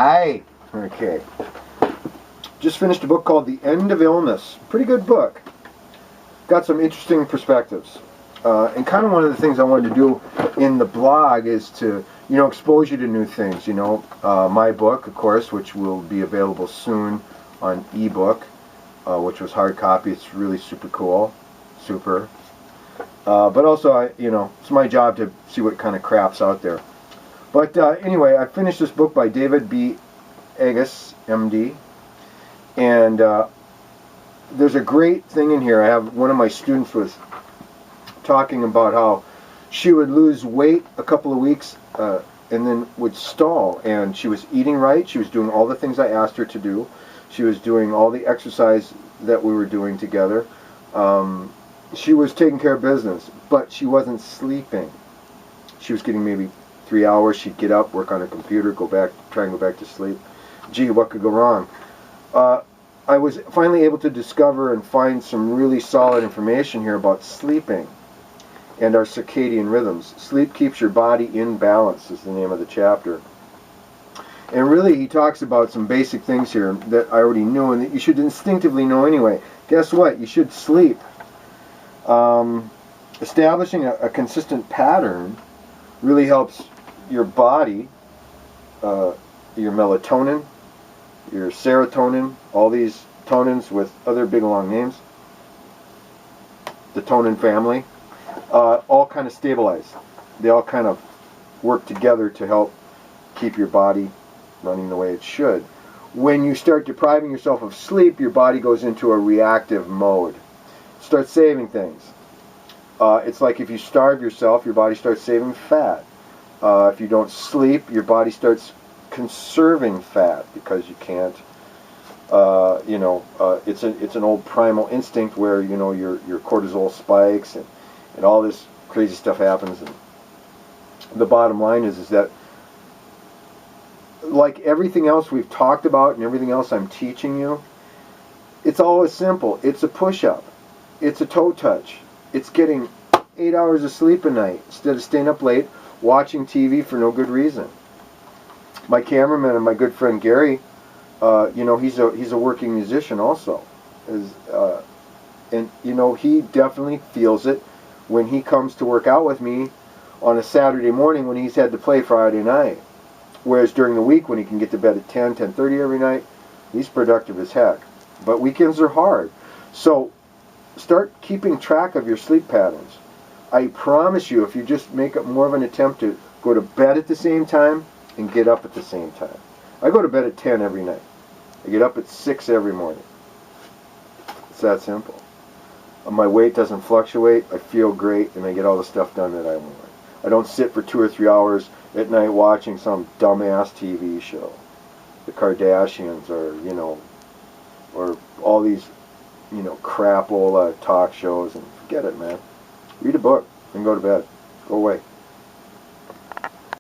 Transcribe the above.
Hi. Okay. Just finished a book called The End of Illness. Pretty good book. Got some interesting perspectives. And kind of one of the things I wanted to do in the blog is to, expose you to new things. My book, of course, which will be available soon on ebook, which was hard copy. It's really super cool. Super. But also, it's my job to see what kind of crap's out there. But anyway, I finished this book by David B. Agus, MD. And there's a great thing in here. I have one of my students was talking about how she would lose weight a couple of weeks and then would stall. And she was eating right. She was doing all the things I asked her to do. She was doing all the exercise that we were doing together. She was taking care of business, but she wasn't sleeping. She was getting maybe 3 hours. She'd get up, work on her computer, try and go back to sleep. Gee, what could go wrong? I was finally able to discover and find some really solid information here about sleeping and our circadian rhythms. Sleep keeps your body in balance is the name of the chapter. And really he talks about some basic things here that I already knew and that you should instinctively know anyway. Guess what? You should sleep. Establishing a consistent pattern really helps your body, your melatonin, your serotonin, all these tonins with other big long names, the tonin family, all kind of stabilize. They all kind of work together to help keep your body running the way it should. When you start depriving yourself of sleep, your body goes into a reactive mode. Start saving things. It's like if you starve yourself, your body starts saving fat. If you don't sleep, your body starts conserving fat because you can't. It's an old primal instinct where your cortisol spikes and all this crazy stuff happens. And the bottom line is that, like everything else we've talked about and everything else I'm teaching you, it's always simple. It's a push-up. It's a toe touch. It's getting 8 hours of sleep a night instead of staying up late watching TV for no good reason. My cameraman and my good friend Gary, he's a working musician also, and he definitely feels it when he comes to work out with me on a Saturday morning when he's had to play Friday night. Whereas during the week when he can get to bed at 10:30 every night, he's productive as heck. But weekends are hard, so start keeping track of your sleep patterns. I promise you, if you just make it more of an attempt to go to bed at the same time and get up at the same time. I go to bed at 10 every night. I get up at 6 every morning. It's that simple. My weight doesn't fluctuate. I feel great, and I get all the stuff done that I want. I don't sit for 2 or 3 hours at night watching some dumbass TV show. The Kardashians or all these crapola talk shows, and forget it, man. Read a book and go to bed. Go away.